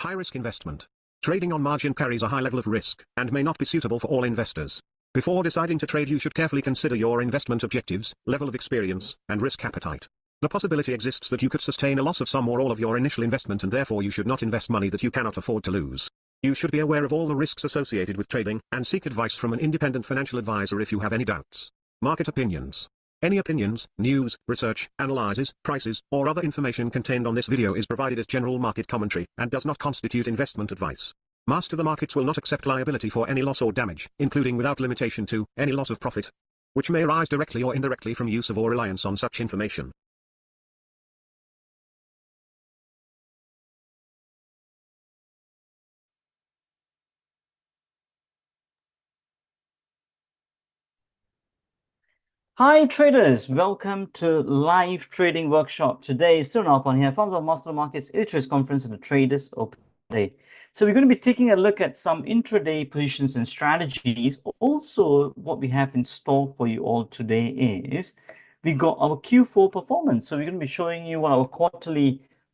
High-risk investment. Trading on margin carries a high level of risk and may not be suitable for all investors. Before deciding to trade, you should carefully consider your investment objectives, level of experience, and risk appetite. The possibility exists that you could sustain a loss of some or all of your initial investment, and therefore you should not invest money that you cannot afford to lose. You should be aware of all the risks associated with trading and seek advice from an independent financial advisor if you have any doubts. Market opinions. Any opinions, news, research, analyses, prices, or other information contained on this video is provided as general market commentary and does not constitute investment advice. MasterTheMarkets will not accept liability for any loss or damage, including without limitation to any loss of profit, which may arise directly or indirectly from use of or reliance on such information. Hi traders, welcome to live trading workshop. Today is Sunil Alpan here from the MasterTheMarkets Illustrious Conference and the Traders Open Day. So we're going to be taking a look at some intraday positions and strategies. Also, what we have in store for you all today is we got our Q4 performance. So we're going to be showing you what our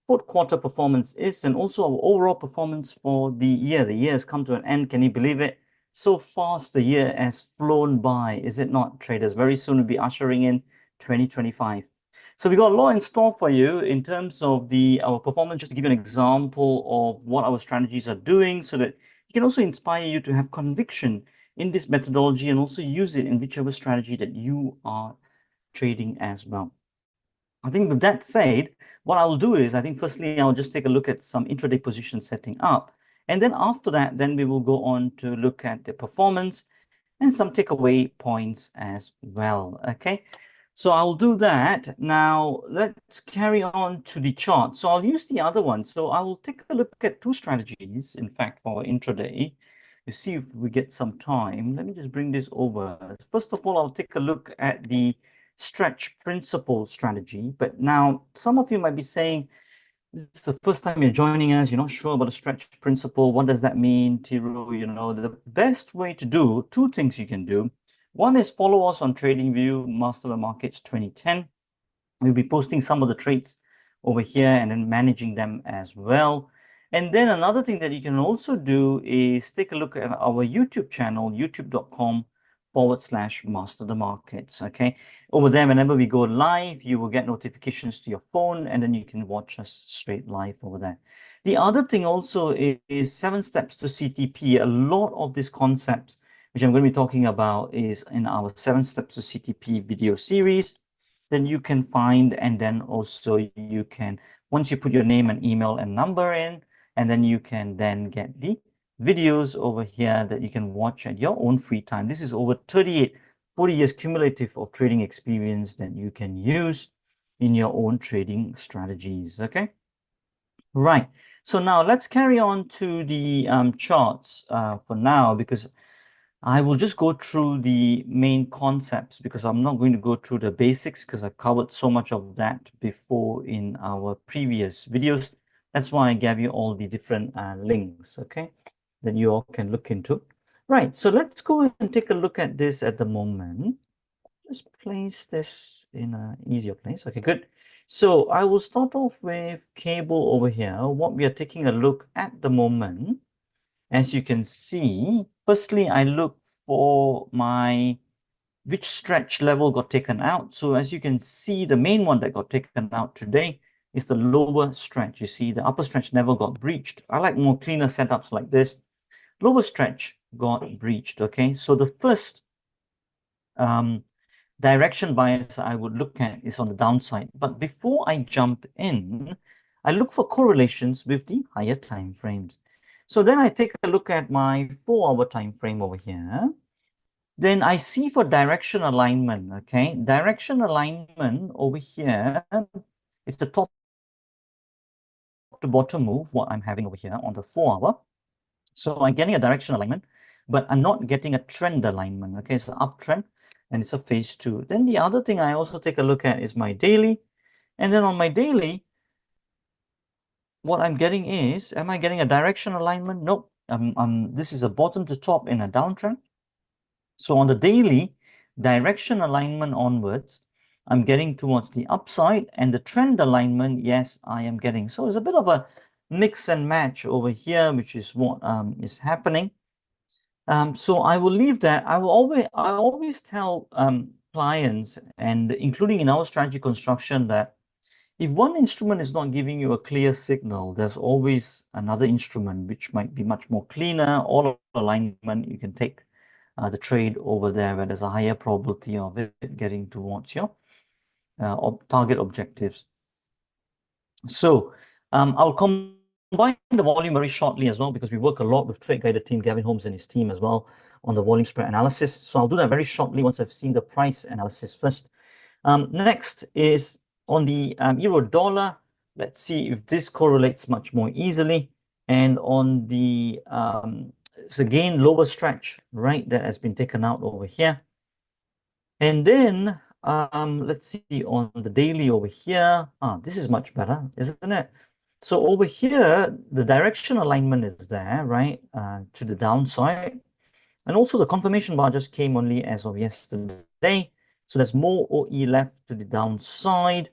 fourth quarter performance is, and also our overall performance for the year. The year has come to an end. Can you believe it? So fast the year has flown by, is it not, traders? Very soon we'll be ushering in 2025. So we got a lot in store for you in terms of our performance, just to give you an example of what our strategies are doing, so that it can also inspire you to have conviction in this methodology and also use it in whichever strategy that you are trading as well. I think with that said, what I will do is, I think firstly, I'll just take a look at some intraday position setting up. And then after that, then we will go on to look at the performance and some takeaway points as well. Okay, so I'll do that. Now, let's carry on to the chart. So I'll use the other one. So I will take a look at two strategies, in fact, for intraday. You see if we get some time. Let me just bring this over. First of all, I'll take a look at the stretch principle strategy. But now, some of you might be saying, this is the first time you're joining us, you're not sure about the stretch principle. What does that mean, Tiru? You know, the best way to do, two things you can do. One is follow us on TradingView MasterTheMarkets 2010. We'll be posting some of the trades over here and then managing them as well. And then another thing that you can also do is take a look at our YouTube channel, youtube.com/MasterTheMarkets. Okay, over there, whenever we go live, you will get notifications to your phone, and then you can watch us straight live over there. The other thing also is 7 steps to CTP. A lot of these concepts, which I'm going to be talking about, is in our 7 steps to CTP video series. Then you can find, and then also you can, once you put your name and email and number in, and then you can then get the videos over here that you can watch at your own free time. This is over 40 years cumulative of trading experience that you can use in your own trading strategies. Okay, right. So now let's carry on to the charts for now, because I will just go through the main concepts, because I'm not going to go through the basics, because I've covered so much of that before in our previous videos. That's why I gave you all the different links, okay, that you all can look into. Right, so let's go and take a look at this at the moment. Just place this in an easier place. Okay, good. So I will start off with cable over here. What we are taking a look at the moment, as you can see, firstly, I look for which stretch level got taken out. So as you can see, the main one that got taken out today is the lower stretch. You see, the upper stretch never got breached. I like more cleaner setups like this. Lower stretch got breached. Okay, so the first direction bias I would look at is on the downside. But before I jump in, I look for correlations with the higher time frames. So then I take a look at my 4-hour time frame over here. Then I see for direction alignment. Okay, direction alignment over here, it's the top to bottom move, what I'm having over here on the 4-hour. So I'm getting a direction alignment, but I'm not getting a trend alignment. Okay, it's an uptrend and it's a phase 2. Then the other thing I also take a look at is my daily. And then on my daily, what I'm getting is, am I getting a direction alignment? Nope. This is a bottom to top in a downtrend. So on the daily, direction alignment onwards, I'm getting towards the upside, and the trend alignment, yes, I am getting. So it's a bit of a mix and match over here, which is what is happening. So I will leave that. I always tell clients, and including in our strategy construction, that if one instrument is not giving you a clear signal, there's always another instrument which might be much more cleaner, all alignment. You can take the trade over there where there's a higher probability of it getting towards your target objectives. So I'll combine the volume very shortly as well, because we work a lot with Trade Guider team, Gavin Holmes and his team as well, on the volume spread analysis. So I'll do that very shortly once I've seen the price analysis first. Next is on the euro dollar. Let's see if this correlates much more easily. And on the, it's again lower stretch, right, that has been taken out over here. And then let's see on the daily over here. This is much better, isn't it? So over here, the direction alignment is there, right, to the downside. And also the confirmation bar just came only as of yesterday. So there's more OE left to the downside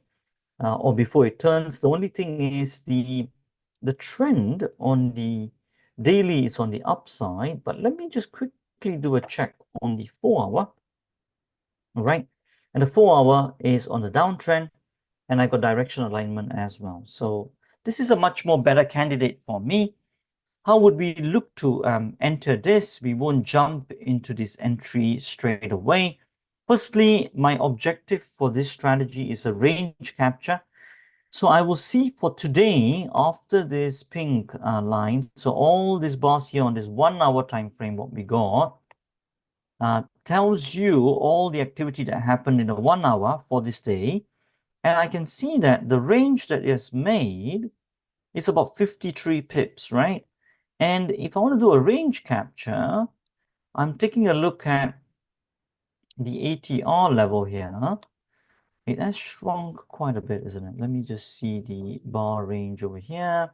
or before it turns. The only thing is the trend on the daily is on the upside. But let me just quickly do a check on the 4-hour. All right. And the 4-hour is on the downtrend. And I got direction alignment as well. So this is a much more better candidate for me. How would we look to enter this? We won't jump into this entry straight away. Firstly, my objective for this strategy is a range capture. So I will see for today, after this pink line, so all these bars here on this 1-hour time frame, what we got, tells you all the activity that happened in the 1 hour for this day. And I can see that the range that is made is about 53 pips, right? And if I want to do a range capture, I'm taking a look at the ATR level here. It has shrunk quite a bit, isn't it? Let me just see the bar range over here.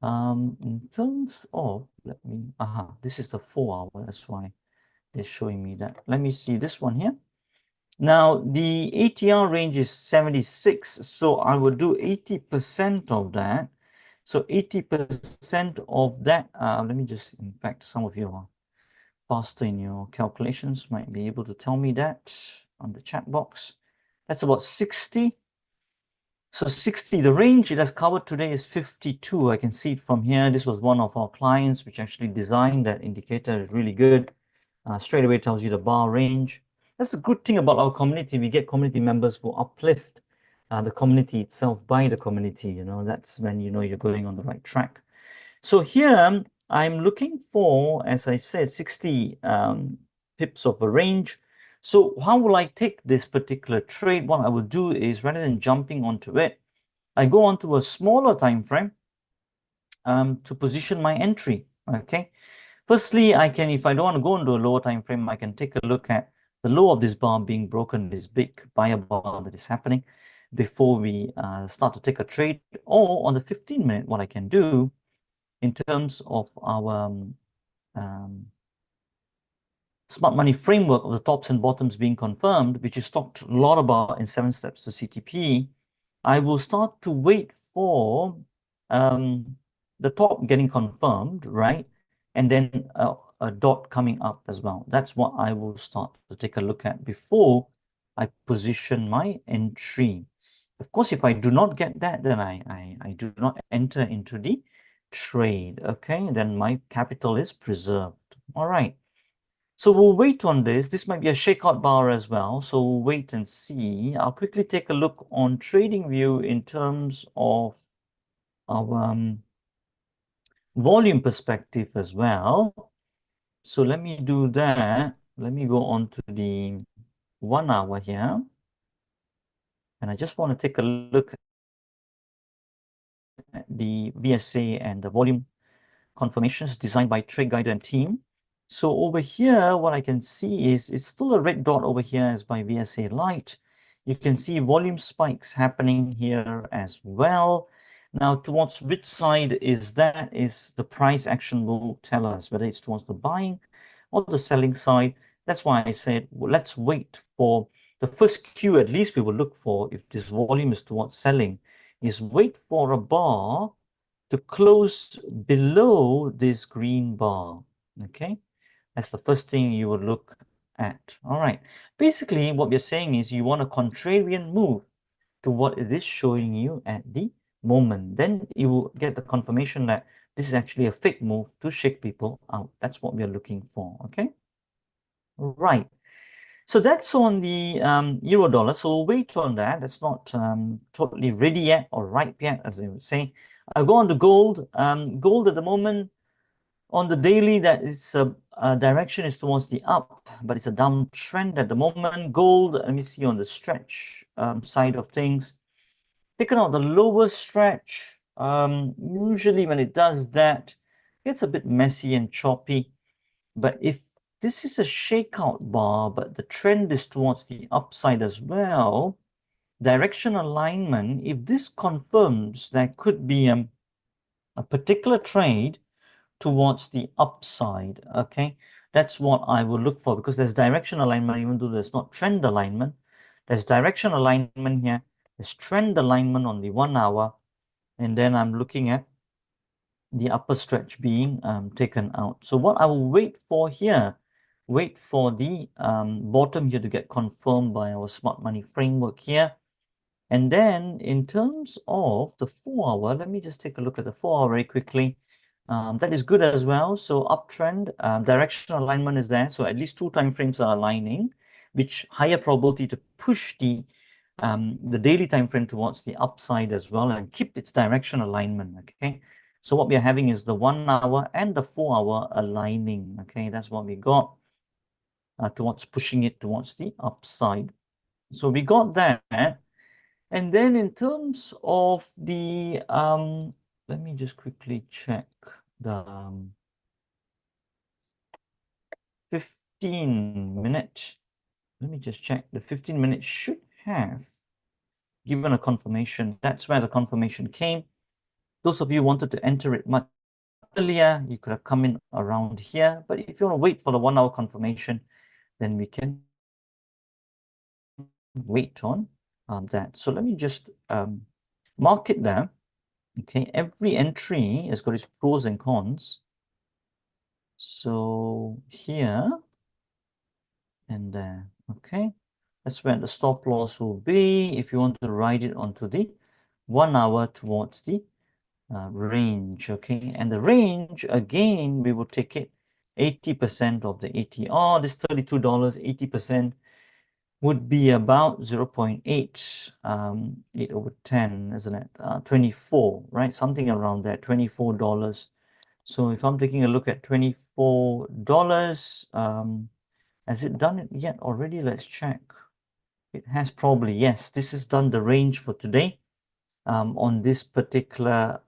In terms of, this is the 4-hour, that's why they're showing me that. Let me see this one here. Now, the ATR range is 76, so I will do 80% of that. So 80% of that, let me just, in fact, some of you are faster in your calculations, might be able to tell me that on the chat box. That's about 60. So 60, the range it has covered today is 52. I can see it from here. This was one of our clients which actually designed that indicator. It's really good. Straight away tells you the bar range. That's the good thing about our community. We get community members who uplift the community itself by the community. You know, that's when you know you're going on the right track. So here I'm looking for, as I said, 60 pips of a range. So how will I take this particular trade? What I will do is, rather than jumping onto it, I go onto a smaller time frame to position my entry. Okay. Firstly, I can, if I don't want to go into a lower time frame, I can take a look at the low of this bar being broken, this big buyer bar that is happening before we start to take a trade. Or on the 15-minute, what I can do in terms of our smart money framework of the tops and bottoms being confirmed, which is talked a lot about in 7 steps to CTP, I will start to wait for the top getting confirmed, right? And then a dot coming up as well. That's what I will start to take a look at before I position my entry. Of course, if I do not get that, then I do not enter into the trade. Okay, then my capital is preserved. All right. So we'll wait on this. This might be a shakeout bar as well. So we'll wait and see. I'll quickly take a look on TradingView in terms of our volume perspective as well. So let me do that. Let me go on to the 1 hour here. And I just want to take a look at the VSA and the volume confirmations designed by Trade Guider and team. So over here, what I can see is it's still a red dot over here as by VSA Lite. You can see volume spikes happening here as well. Now, towards which side is that? Is the price action will tell us whether it's towards the buying or the selling side. That's why I said, well, let's wait for the first cue. At least we will look for, if this volume is towards selling, is wait for a bar to close below this green bar. Okay, that's the first thing you would look at. All right, basically what we're saying is you want a contrarian move to what it is showing you at the moment. Then you will get the confirmation that this is actually a fake move to shake people out. That's what we're looking for. Okay, right. So that's on the euro dollar. So we'll wait on that. That's not totally ready yet or ripe yet, as they would say. I'll go on to gold. Gold at the moment on the daily, that is direction is towards the up, but it's a downtrend at the moment. Gold, let me see on the stretch side of things. Taken out the lower stretch. Usually when it does that, it gets a bit messy and choppy. But if this is a shakeout bar, but the trend is towards the upside as well, direction alignment, if this confirms, there could be a particular trade towards the upside. Okay, that's what I will look for, because there's direction alignment, even though there's not trend alignment. There's direction alignment here, there's trend alignment on the 1 hour, and then I'm looking at the upper stretch being taken out. So what I will wait for here, wait for the bottom here to get confirmed by our smart money framework here. And then in terms of the 4 hour, let me just take a look at the 4 hour very quickly. That is good as well. So uptrend, directional alignment is there. So at least 2 time frames are aligning, which higher probability to push the daily time frame towards the upside as well and keep its direction alignment. Okay. So what we are having is the 1 hour and the 4 hour aligning. Okay, that's what we got towards pushing it towards the upside. So we got that. And then in terms of the, let me just quickly check the 15-minute. Let me just check. The 15-minute should have given a confirmation. That's where the confirmation came. Those of you who wanted to enter it much earlier, you could have come in around here. But if you want to wait for the 1 hour confirmation, then we can wait on that. So let me just mark it there. Okay, every entry has got its pros and cons. So here and there, okay? That's where the stop loss will be if you want to ride it onto the 1 hour towards the range, okay? And the range, again, we will take it 80% of the ATR. This $32, 80% would be about 0.8, 8 over 10, isn't it? 24, right? Something around that, $24. So if I'm taking a look at $24, has it done it yet already? Let's check. It has probably, yes. This has done the range for today on this particular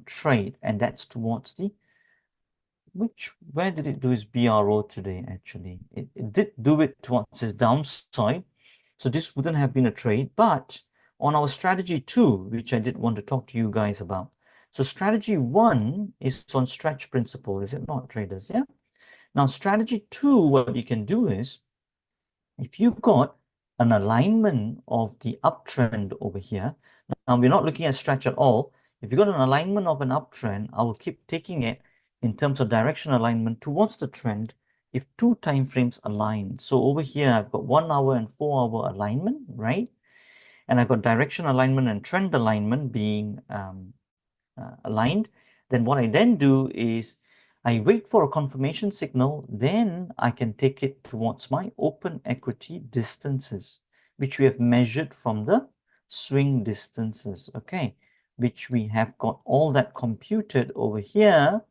trade, and that's towards the, where did it do its BRO today, actually? It did do it towards its downside, so this wouldn't have been a trade, but on our strategy 2, which I did want to talk to you guys about. So strategy 1 is on stretch principle, is it not, traders? Yeah. Now strategy 2, what you can do is, if you've got an alignment of the uptrend over here, now we're not looking at stretch at all. If you've got an alignment of an uptrend, I will keep taking it in terms of direction alignment towards the trend if 2 time frames align. So over here, I've got 1 hour and 4 hour alignment, right? And I've got direction alignment and trend alignment being aligned. Then what I then do is I wait for a confirmation signal, then I can take it towards my open equity distances, which we have measured from the swing distances, okay, which we have got all that computed over here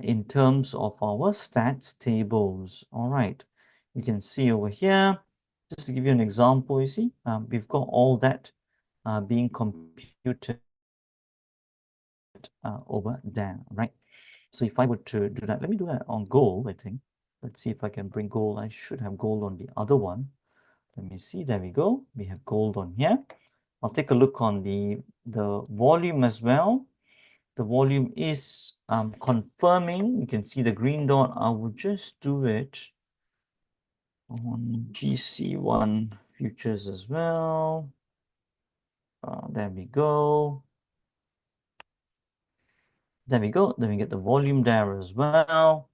in terms of our stats tables. All right, you can see over here, just to give you an example, you see, we've got all that being computed over there, right? So if I were to do that, let me do that on gold, I think. Let's see if I can bring gold. I should have gold on the other one. Let me see. There we go. We have gold on here. I'll take a look on the volume as well. The volume is confirming. You can see the green dot. I will just do it on GC1 futures as well. There we go. There we go. Then we get the volume there as well.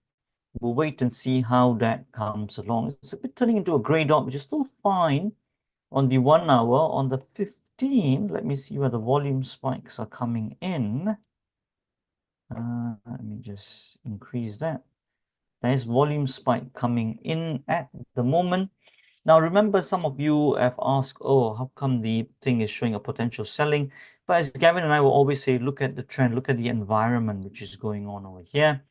We'll wait and see how that comes along. It's a bit turning into a grey dot, which is still fine on the 1 hour. On the 15, let me see where the volume spikes are coming in. Let me just increase that. Nice volume spike coming in at the moment. Now, remember, some of you have asked, oh, how come the thing is showing a potential selling? But as Gavin and I will always say, look at the trend, look at the environment which is going on over here.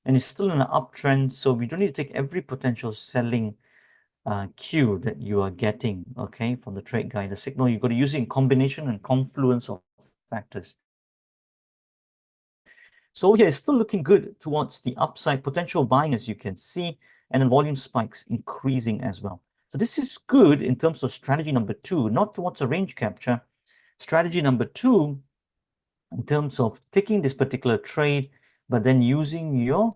And it's still in an uptrend, so we don't need to take every potential selling cue that you are getting, okay, from the trade guide. The signal, you've got to use it in combination and confluence of factors. So here it's still looking good towards the upside, potential buying as you can see, and then volume spikes increasing as well. So this is good in terms of strategy number 2, not towards a range capture. Strategy number 2, in terms of taking this particular trade, but then using your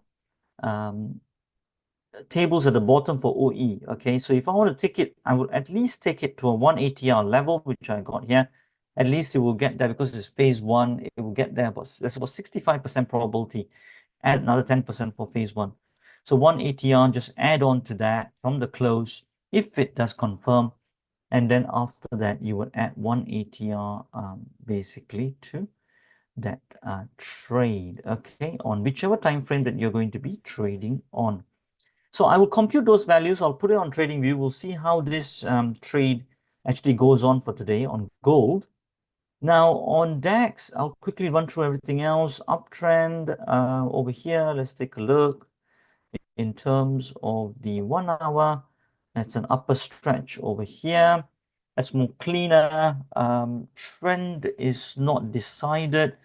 tables at the bottom for OE. Okay, so if I want to take it, I would at least take it to a 1 ATR level, which I got here. At least it will get there because it's phase 1. It will get there, but there's about 65% probability. Add another 10% for phase 1. So 1 ATR, just add on to that from the close if it does confirm. And then after that, you would add 1 ATR basically to that trade, okay, on whichever time frame that you're going to be trading on. So I will compute those values. I'll put it on TradingView. We'll see how this trade actually goes on for today on gold. Now on DAX, I'll quickly run through everything else. Uptrend over here. Let's take a look. In terms of the 1 hour, that's an upper stretch over here. That's more cleaner. Trend is not decided,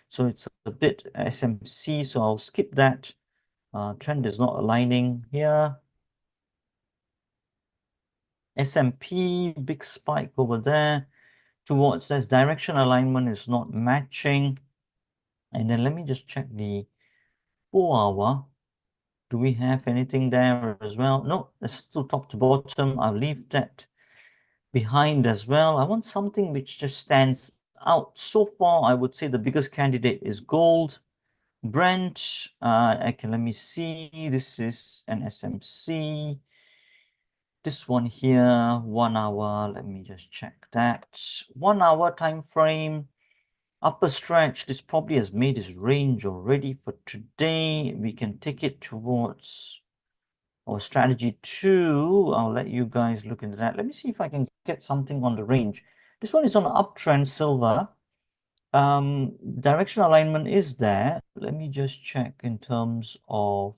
so it's a bit SMC, so I'll skip that. Trend is not aligning here. S&P, big spike over there towards this direction alignment is not matching. And then let me just check the 4 hour. Do we have anything there as well? No, it's still top to bottom. I'll leave that behind as well. I want something which just stands out. So far, I would say the biggest candidate is gold. Brent, let me see. This is an SMC. This one here, 1 hour, let me just check that. 1 hour time frame, upper stretch, this probably has made its range already for today. We can take it towards our strategy 2. I'll let you guys look into that. Let me see if I can get something on the range. This one is on uptrend silver. Direction alignment is there. Let me just check in terms of,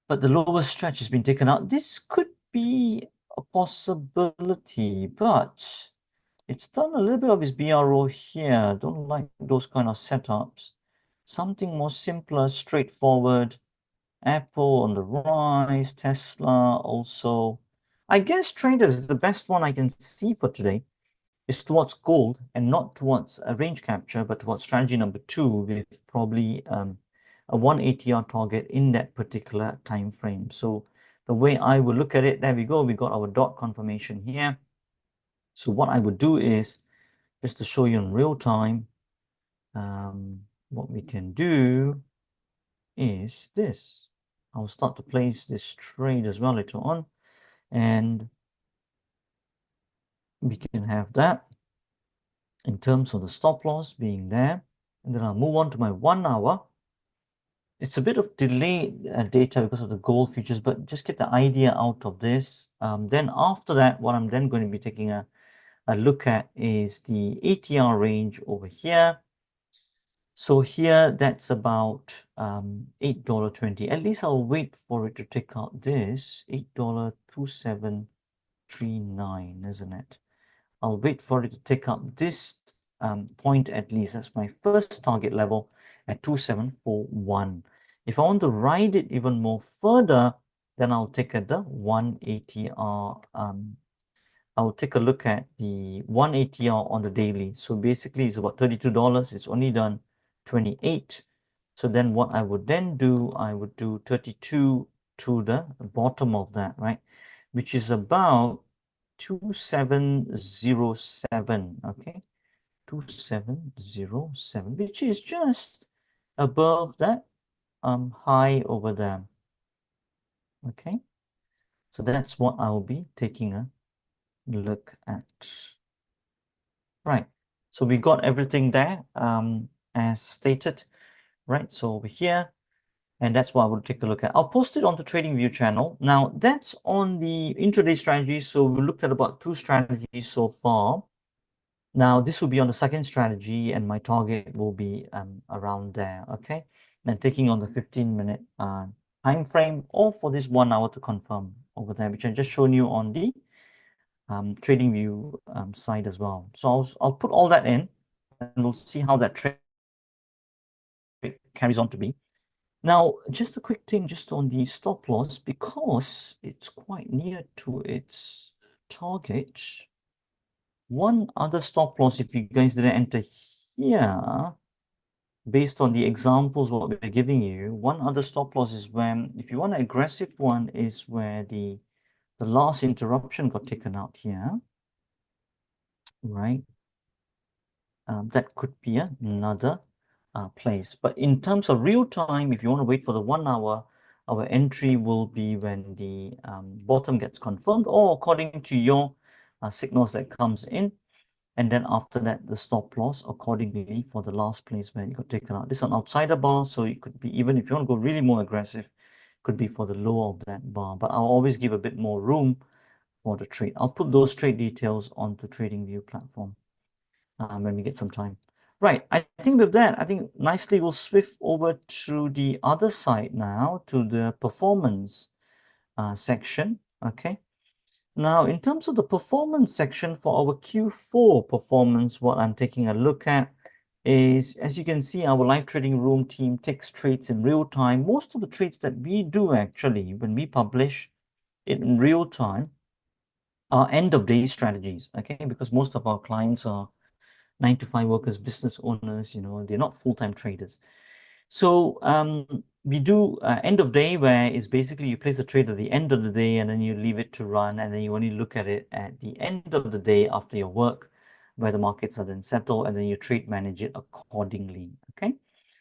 but the lower stretch has been taken out. This could be a possibility, but it's done a little bit of its BRO here. Don't like those kind of setups. Something more simpler, straightforward. Apple on the rise, Tesla also. I guess traders, the best one I can see for today is towards gold and not towards a range capture, but towards strategy number 2 with probably a 1 ATR target in that particular time frame. So the way I would look at it, there we go. We got our dot confirmation here. So what I would do is, just to show you in real time, what we can do is this. I'll start to place this trade as well later on, and we can have that in terms of the stop loss being there. And then I'll move on to my 1 hour. It's a bit of delayed data because of the gold futures, but just get the idea out of this. Then after that, what I'm then going to be taking a look at is the ATR range over here. So here, that's about $8.20. At least I'll wait for it to take out this $8.2739, isn't it? I'll wait for it to take out this point at least. That's my first target level at 2741. If I want to ride it even more further, then I'll take at the 1 ATR. I'll take a look at the 1 ATR on the daily. So basically, it's about $32. It's only done 28. So then what I would then do, I would do 32 to the bottom of that, right? Which is about 2707, okay? 2707, which is just above that high over there. Okay, so that's what I'll be taking a look at. Right, so we got everything there as stated, right? So over here, and that's what I will take a look at. I'll post it on the TradingView channel. Now, that's on the intraday strategy. So we looked at about 2 strategies so far. Now, this will be on the second strategy, and my target will be around there, okay? And taking on the 15-minute time frame, or for this 1 hour to confirm over there, which I just shown you on the TradingView side as well. So I'll put all that in, and we'll see how that trade carries on to be. Now, just a quick thing just on the stop loss, because it's quite near to its target. One other stop loss, if you guys didn't enter here, based on the examples what we're giving you, one other stop loss is when, if you want an aggressive one, is where the last interruption got taken out here, right? That could be another place. But in terms of real time, if you want to wait for the 1 hour, our entry will be when the bottom gets confirmed, or according to your signals that comes in. And then after that, the stop loss accordingly for the last place where it got taken out. This is an outsider bar, so it could be, even if you want to go really more aggressive, could be for the low of that bar. But I'll always give a bit more room for the trade. I'll put those trade details on the TradingView platform when we get some time. Right, I think with that, I think nicely we'll swift over to the other side now, to the performance section, okay? Now, in terms of the performance section for our Q4 performance, what I'm taking a look at is, as you can see, our live trading room team takes trades in real time. Most of the trades that we do actually, when we publish it in real time, are end of day strategies, okay? Because most of our clients are 9-to-5 workers, business owners, you know, they're not full-time traders. So we do end of day, where it's basically you place a trade at the end of the day and then you leave it to run, and then you only look at it at the end of the day after your work, where the markets are then settled, and then you trade manage it accordingly, okay?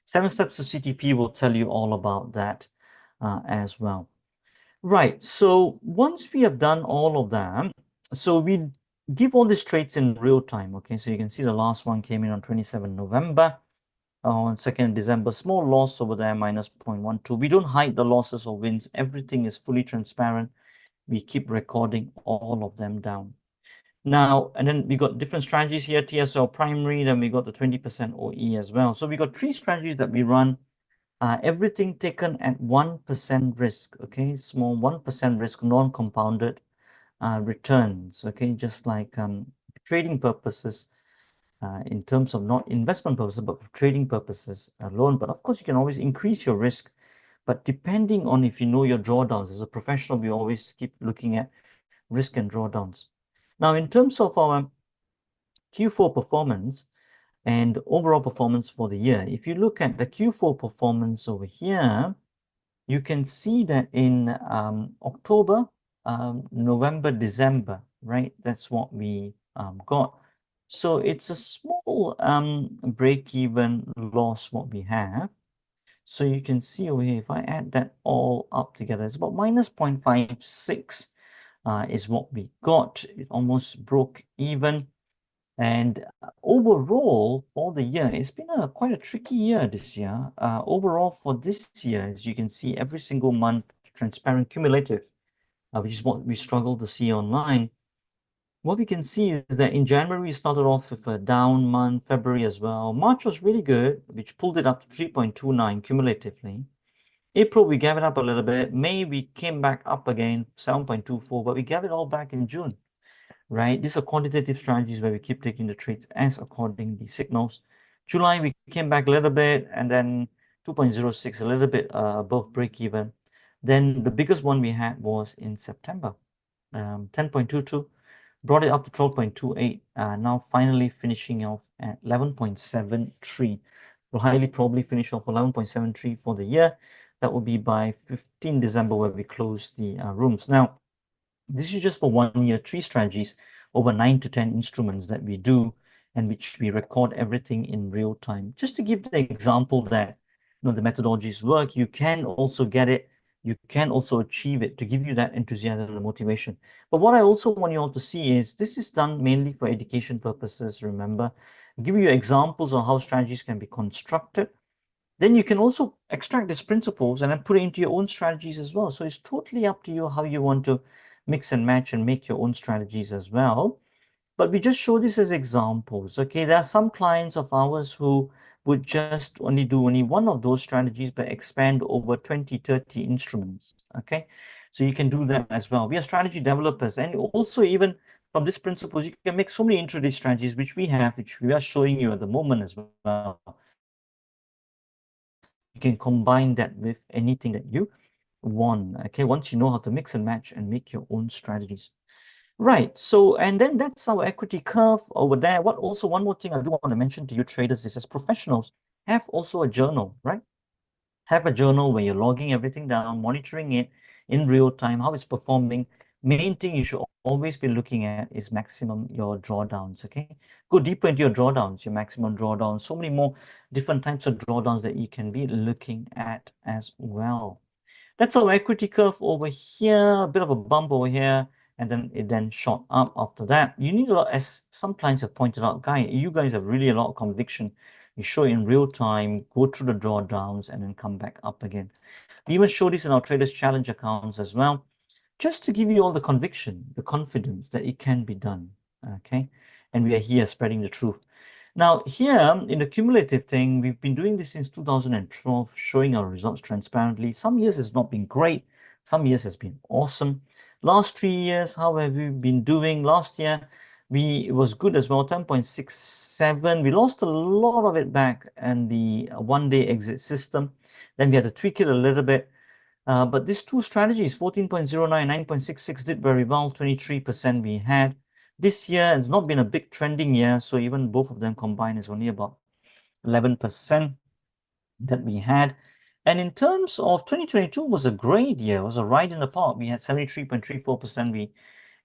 7 steps to CTP will tell you all about that as well. Right, so once we have done all of that, so we give all these trades in real time, okay? So you can see the last one came in on 27 November. On 2nd December, small loss over there, minus 0.12. We don't hide the losses or wins. Everything is fully transparent. We keep recording all of them down. Now, and then we got different strategies here, TSL primary, then we got the 20% OE as well. So we got 3 strategies that we run. Everything taken at 1% risk, okay? Small 1% risk, non-compounded returns, okay? Just like trading purposes, in terms of not investment purposes, but for trading purposes alone. But of course, you can always increase your risk. But depending on if you know your drawdowns, as a professional, we always keep looking at risk and drawdowns. Now, in terms of our Q4 performance and overall performance for the year, if you look at the Q4 performance over here, you can see that in October, November, December, right? That's what we got. So it's a small break-even loss what we have. So you can see over here, if I add that all up together, it's about minus 0.56 is what we got. It almost broke even. And overall, for the year, it's been quite a tricky year this year. Overall, for this year, as you can see, every single month, transparent cumulative, which is what we struggle to see online. What we can see is that in January, we started off with a down month, February as well. March was really good, which pulled it up to 3.29 cumulatively. April, we gave it up a little bit. May, we came back up again, 7.24, but we gave it all back in June, right? These are quantitative strategies where we keep taking the trades as according the signals. July, we came back a little bit, and then 2.06, a little bit above break even. Then the biggest one we had was in September, 10.22. Brought it up to 12.28, now finally finishing off at 11.73. We'll highly probably finish off 11.73 for the year. That will be by 15 December where we close the rooms. Now, this is just for 1 year, 3 strategies, over 9 to 10 instruments that we do, and which we record everything in real time. Just to give the example that the methodologies work, you can also get it. You can also achieve it to give you that enthusiasm and motivation. But what I also want you all to see is this is done mainly for education purposes, remember. Give you examples on how strategies can be constructed. Then you can also extract these principles and then put it into your own strategies as well. So it's totally up to you how you want to mix and match and make your own strategies as well. But we just show this as examples, okay? There are some clients of ours who would just do only one of those strategies, but expand over 20, 30 instruments, okay? So you can do that as well. We are strategy developers, and also even from these principles, you can make so many intraday strategies, which we have, which we are showing you at the moment as well. You can combine that with anything that you want, okay? Once you know how to mix and match and make your own strategies. Right. So, and then that's our equity curve over there. One more thing I do want to mention to you traders is, as professionals, have also a journal, right? Have a journal where you're logging everything down, monitoring it in real time, how it's performing. Main thing you should always be looking at is maximum your drawdowns, okay? Go deeper into your drawdowns, your maximum drawdowns, so many more different types of drawdowns that you can be looking at as well. That's our equity curve over here, a bit of a bump over here, and then it then shot up after that. You need a lot, as some clients have pointed out, you guys have really a lot of conviction. You show it in real time, go through the drawdowns, and then come back up again. We even show this in our Traders Challenge accounts as well, just to give you all the conviction, the confidence that it can be done, okay? And we are here spreading the truth. Now, here in the cumulative thing, we've been doing this since 2012, showing our results transparently. Some years has not been great. Some years has been awesome. Last 3 years, how have we been doing? Last year, it was good as well, 10.67. We lost a lot of it back in the one-day exit system. Then we had to tweak it a little bit. But these two strategies, 14.09, 9.66, did very well, 23% we had. This year has not been a big trending year, so even both of them combined is only about 11% that we had. And in terms of 2022 was a great year, it was a ride in the park. We had 73.34%. We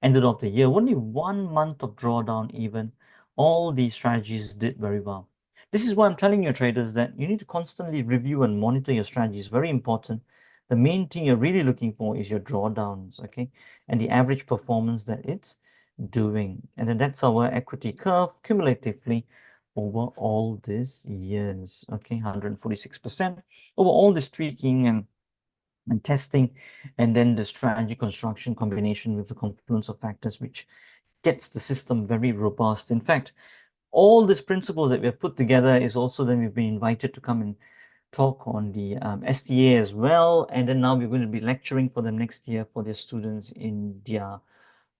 ended off the year, only 1 month of drawdown even. All these strategies did very well. This is why I'm telling you traders that you need to constantly review and monitor your strategies. Very important. The main thing you're really looking for is your drawdowns, okay? And the average performance that it's doing. And then that's our equity curve cumulatively over all these years, okay? 146% over all this tweaking and testing, and then the strategy construction combination with the confluence of factors, which gets the system very robust. In fact, all these principles that we have put together is also then we've been invited to come and talk on the STA as well. And then now we're going to be lecturing for them next year for their students in their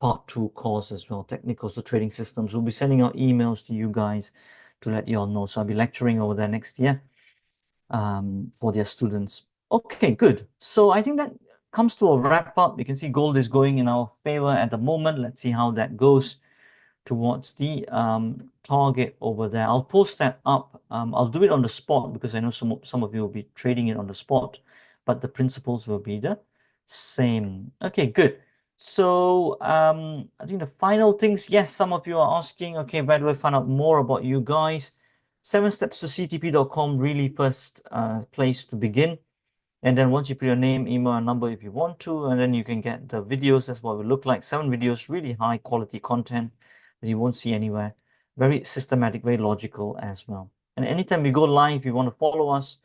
part 2 course as well, technicals to trading systems. We'll be sending out emails to you guys to let you all know. So I'll be lecturing over there next year for their students. Okay, good. So I think that comes to a wrap up. You can see gold is going in our favor at the moment. Let's see how that goes towards the target over there. I'll post that up. I'll do it on the spot because I know some of you will be trading it on the spot, but the principles will be the same. Okay, good. So I think the final things, yes, some of you are asking, okay, where do I find out more about you guys? 7steps2ctp.com, really first place to begin. And then once you put your name, email, and number if you want to, and then you can get the videos. That's what it will look like. 7 videos, really high quality content that you won't see anywhere. Very systematic, very logical as well. And anytime we go live, you want to follow us,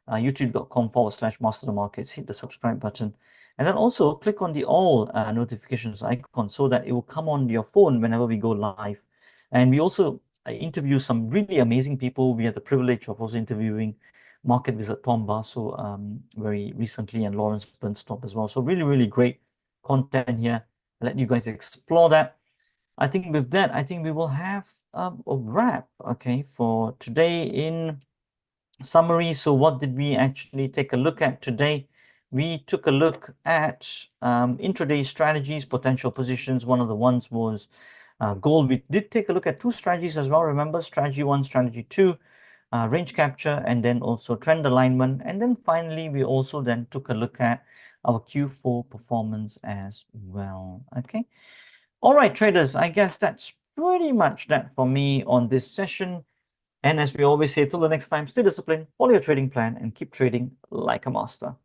youtube.com/MasterTheMarkets, hit the subscribe button. And then also click on the all notifications icon so that it will come on your phone whenever we go live. And we also interview some really amazing people. We had the privilege of also interviewing Market Visit Tom Basso very recently, and Lawrence Bernstop as well. So really, really great content here. I'll let you guys explore that. I think with that, I think we will have a wrap, okay, for today. In summary, so what did we actually take a look at today? We took a look at intraday strategies, potential positions. One of the ones was gold. We did take a look at 2 strategies as well. Remember, strategy 1, strategy 2. Range capture, and then also trend alignment. And then finally, we also then took a look at our Q4 performance as well. Okay. All right, traders, I guess that's pretty much that for me on this session. And as we always say, till the next time, stay disciplined, follow your trading plan, and keep trading like a master.